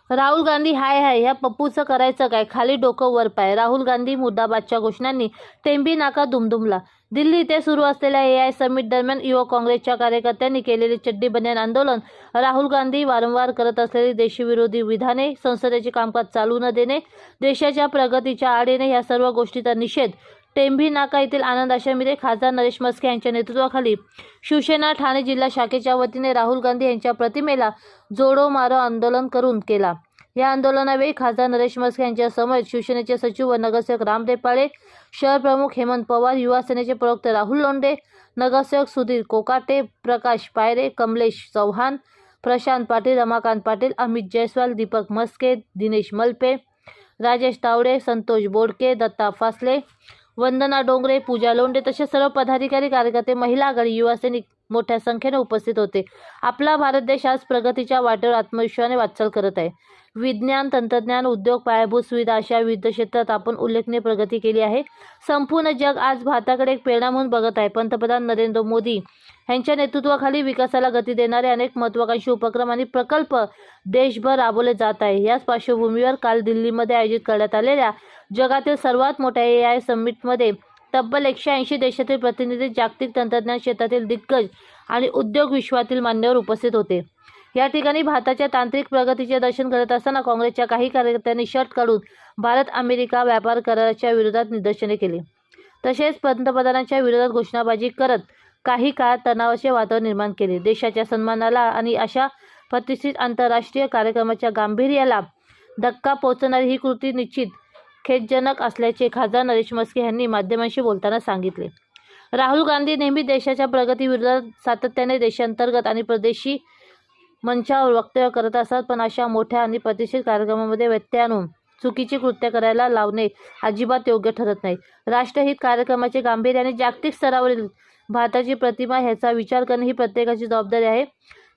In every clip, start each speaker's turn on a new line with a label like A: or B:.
A: राहुल गांधी हाय हाय, ह्या पप्पूचं करायचं काय, खाली डोकं वर पाय. राहुल गांधी मुर्दाबादच्या घोषणांनी टेंबी नाका दुमदुमला. दिल्ली येथे सुरू असलेल्या AI समिट दरम्यान युवक काँग्रेसच्या कार्यकर्त्यांनी केलेले चड्डी बनियान आंदोलन, राहुल गांधी वारंवार करत असलेली देशविरोधी विधाने, संसदेचे कामकाज चालू न देणे, देशाच्या प्रगतीच्या आड येणे, या सर्व गोष्टींचा निषेध टेंभी नाका येथील आनंद आश्रम येथे खासदार नरेश म्हस्के यांच्या नेतृत्वाखाली शिवसेना ठाणे जिल्हा शाखेच्या वतीने राहुल गांधी यांच्या प्रतिमेला जोडो मारो आंदोलन करून केला। या आंदोलनावेळी खासदार नरेश म्हस्के यांच्या समवेत शिवसेनेचे सचिव व नगरसेवक रामदेव पाळे, शहर प्रमुख हेमंत पवार, युवा सेनेचे प्रवक्ते राहुल लोंढे, नगरसेवक सुधीर कोकाटे, प्रकाश पायरे, कमलेश चव्हाण, प्रशांत पाटील, रमाकांत पाटील, अमित जयस्वाल, दीपक म्हस्के, दिनेश मलपे, राजेश तावडे, संतोष बोडके, दत्ता फासले, वंदना डोंगरे, पूजा लोंढे तसेच सर्व पदाधिकारी, कार्यकर्ते, महिला आघाडी, युवा सैनिक मोठ्या संख्येने उपस्थित होते। आपला भारत देश आज प्रगतीच्या वाटेवर आत्मविश्वासाने वाटचाल करत आहे। विज्ञान, तंत्रज्ञान, उद्योग, पायाभूत सुविधा अशा विविध क्षेत्रात आपण उल्लेखनीय प्रगती केली आहे। संपूर्ण जग आज भारताकडे एक प्रेरणा म्हणून बघत आहे। पंतप्रधान नरेंद्र मोदी यांच्या नेतृत्वाखाली विकासाला गती देणारे अनेक महत्त्वाकांक्षी उपक्रम आणि प्रकल्प देशभर राबवले जात आहे। याच पार्श्वभूमीवर काल दिल्लीमध्ये आयोजित करण्यात आलेल्या जगातील सर्वात मोठ्या AI समिटमध्ये तब्बल 180 देशातील प्रतिनिधी, जागतिक तंत्रज्ञान क्षेत्रातील दिग्गज आणि उद्योग विश्वातील मान्यवर उपस्थित होते। या ठिकाणी भारताच्या तांत्रिक प्रगतीचे दर्शन करत असताना काँग्रेसच्या काही कार्यकर्त्यांनी शर्ट काढून भारत अमेरिका व्यापार कराराच्या विरोधात निदर्शने केली। तसेच पंतप्रधानांच्या विरोधात घोषणाबाजी करत काही काळ तणावाचे वातावरण निर्माण केले। देशाच्या सन्मानाला आणि अशा प्रतिष्ठित आंतरराष्ट्रीय कार्यक्रमाच्या गांभीर्याला धक्का पोहोचणारी ही कृती निश्चित खेदजनक असल्याचे खासदार नरेश म्हस्के यांनी माध्यमांशी बोलताना सांगितले। राहुल गांधी नेहमी देशाच्या प्रगतीविरोधात सातत्याने देशांतर्गत आणि प्रदेशी मंचावर वक्तव्य करत असतात, पण अशा मोठ्या आणि प्रतिष्ठित कार्यक्रमामध्ये व्यत्यय आणून चुकीची कृत्य करायला लावणे अजिबात योग्य ठरत नाही। राष्ट्रहित कार्यक्रमाचे गांभीर्य आणि जागतिक स्तरावरील भारताची प्रतिमा ह्याचा विचार करणे ही प्रत्येकाची जबाबदारी आहे,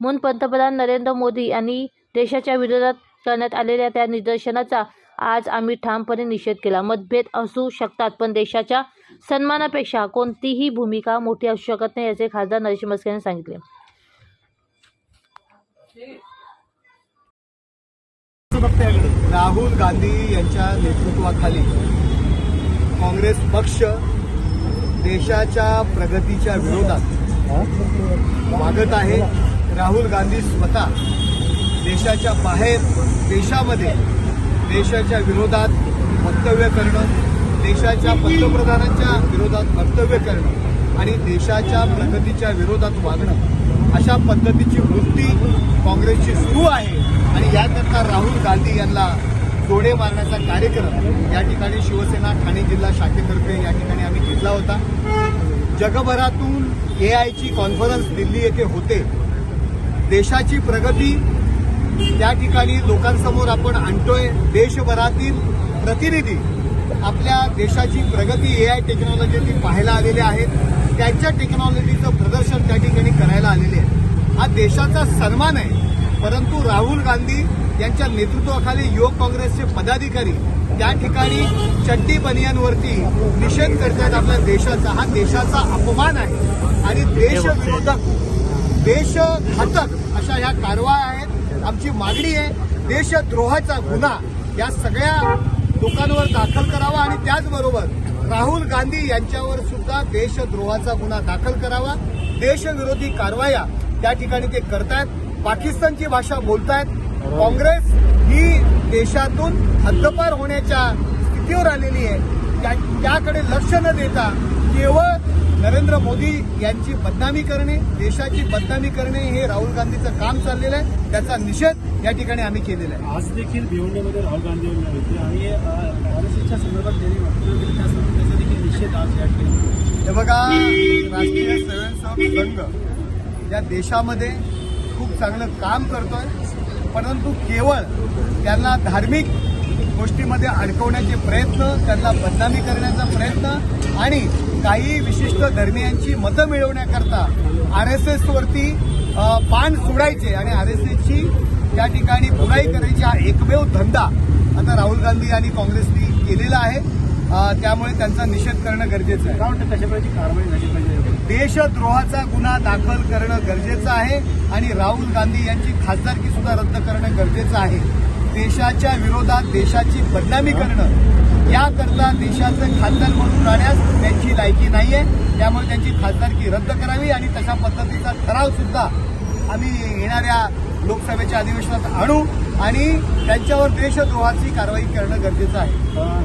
A: म्हणून पंतप्रधान नरेंद्र मोदी यांनी देशाच्या विरोधात करण्यात आलेल्या त्या निदर्शनाचा आज आम्ही ठामपणे निषेध केला। मतभेद असू शकतात, पण देशाच्या सन्मानापेक्षा कोणतीही भूमिका मोठी असू शकत नाही, असे खासदार नरेश म्हस्के यांनी सांगितले।
B: राहुल गांधी यांच्या नेतृत्वाखाली काँग्रेस पक्ष देशाच्या प्रगतीच्या विरोधात वागत आहे। राहुल गांधी स्वतः देशाच्या बाहेर देशामध्ये देशाच्या विरोधात वक्तव्य करणं, देशाच्या पंतप्रधानांच्या विरोधात वक्तव्य करणं आणि देशाच्या प्रगतीच्या विरोधात वागणं, अशा पद्धतीची वृत्ती काँग्रेसची सुरू आहे। आणि याकरता राहुल गांधी यांना जोडे मारण्याचा कार्यक्रम या ठिकाणी शिवसेना ठाणे जिल्हा शाखेतर्फे या ठिकाणी आम्ही घेतला होता। जगभरातून AIची कॉन्फरन्स दिल्ली येथे होते। देशाची प्रगती त्या ठिकाणी लोकांसमोर आपण आणतोय। देशभरातील प्रतिनिधी आपल्या देशाची प्रगती AI टेक्नॉलॉजी पाहायला आलेले आहेत, त्यांच्या टेक्नॉलॉजीचं प्रदर्शन त्या ठिकाणी करायला आलेले आहे। हा देशाचा सन्मान आहे, परंतु राहुल गांधी यांच्या नेतृत्वाखाली युवक काँग्रेसचे पदाधिकारी त्या ठिकाणी चड्डी बनियांवरती निषेध करतात आपल्या देशाचा। हा देशाचा अपमान आहे आणि देशविरोधक, देशघातक अशा ह्या कारवाया आहेत। आमची मागणी आहे देशद्रोहाचा गुन्हा या सगळ्या लोकांवर दाखल करावा आणि त्याचबरोबर राहुल गांधी यांच्यावर सुद्धा देशद्रोहाचा गुन्हा दाखल करावा। देशविरोधी कारवाया त्या ठिकाणी ते करतायत, पाकिस्तानची भाषा बोलतायत। काँग्रेस ही देशातून हद्दपार होण्याच्या स्थितीवर आलेली आहे, त्याकडे लक्ष न देता केवळ नरेंद्र मोदी यांची बदनामी करणे, देशाची बदनामी करणे हे राहुल गांधीचं काम चाललेलं आहे। त्याचा निषेध या ठिकाणी आम्ही केलेला आहे।
C: आज देखील भिवंडीमध्ये राहुल गांधी होते आणि RSSच्या संदर्भात त्यांनी वक्तव्य केले, त्याचा देखील निषेध आज या ठिकाणी।
B: हे बघा, राष्ट्रीय स्वयंसेवक संघ या देशामध्ये खूप चांगलं काम करतोय, परंतु केवळ त्यांना धार्मिक गोष्टीमध्ये अडकवण्याचे प्रयत्न, त्यांना बदनामी करण्याचा प्रयत्न आणि काही विशिष्ट धर्मीयांची मतं मिळवण्याकरता RSS वरती बाण सोडायचे आणि RSSची त्या ठिकाणी बुराई करायची हा एकमेव धंदा आता राहुल गांधी आणि काँग्रेसने केलेला आहे। त्यामुळे त्यांचा निषेध करणं गरजेचं आहे।
C: काय वाटतं, कशा प्रकारची कारवाई झाली पाहिजे?
B: देशद्रोहाचा गुन्हा दाखल करणं गरजेचं आहे आणि राहुल गांधी यांची खासदारकी सुद्धा रद्द करणं गरजेचं आहे। देशाच्या विरोधात देशाची बदनामी करणं याकरता देशाचं खासदार म्हणून राहण्यास त्यांची लायकी नाहीये. त्यामुळे त्यांची खासदारकी रद्द करावी आणि तशा पद्धतीचा ठराव सुद्धा आम्ही येणाऱ्या लोकसभेच्या अधिवेशनात आणू आणि त्यांच्यावर देशद्रोहाची कारवाई करणं गरजेचं आहे.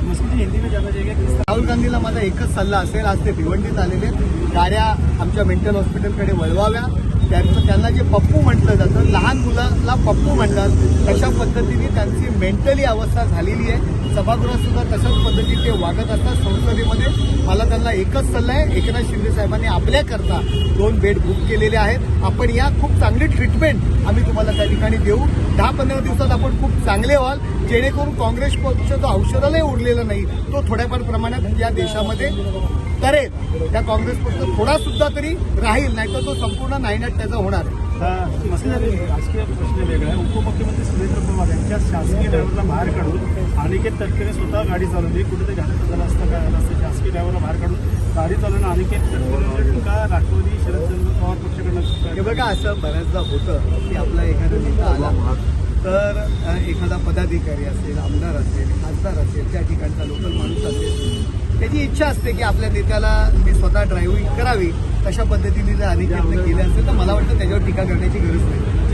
C: मसूद जी, हिंदी में जाना चाहिए किस तरह
B: राहुल गांधीला माझा एकच सल्ला असेल, आज ते भिवंडीत आलेले गाड्या आमच्या मेंटल हॉस्पिटलकडे वळवाव्या. त्यांना जे पप्पू म्हटलं जातं, लहान मुलाला पप्पू म्हणतात, तशा पद्धतीने त्यांची मेंटली अवस्था झालेली आहे. सभागृहात सुद्धा तशाच पद्धतीने ते वागत असतात. संसदेमध्ये मला त्यांना एकच सल्ला आहे, एकनाथ शिंदे साहेबांनी आपल्याकरता 2 बेड बुक केलेले आहेत. आपण या खूप चांगली ट्रीटमेंट आम्ही तुम्हाला त्या ठिकाणी देऊ. 10-15 दिवसात आपण खूप चांगले व्हाल, जेणेकरून काँग्रेस पक्ष जो औषधालय उरलेला नाही तो थोड्याफार प्रमाणात या देशामध्ये करेल. त्या काँग्रेस पक्ष थोडा सुद्धा तरी राहील, नाही तर तो संपूर्ण नायनाट त्याचा होणार आहे.
C: मसूद जी, राजकीय प्रश्न वेगळा आहे. उपमुख्यमंत्री सुरेंद्र पवार यांच्या शासकीय ड्रायव्हरला बाहेर काढून अनिकेत तटकरे स्वतः गाडी चालवली. कुठेतरी घातक झालं असतं काय झालं असतं? शासकीय ड्रायव्हरला बाहेर काढून गाडी चालवणं अनिकेत तटकरेंची टीका राष्ट्रवादी शरद पवार पक्षाकडनं.
B: हे बघा, असं बऱ्याचदा होतं की आपला एखादा नेता आला तर एखादा पदाधिकारी असेल, आमदार असेल, खासदार असेल, त्या ठिकाणचा लोकल माणूस असेल, त्याची इच्छा असते की आपल्या नेत्याला मी स्वतः ड्रायव्हिंग करावी. तशा पद्धतीने जर अनिकेतने केलं असेल तर मला वाटतं त्याच्यावर टीका करण्याची गरज नाही.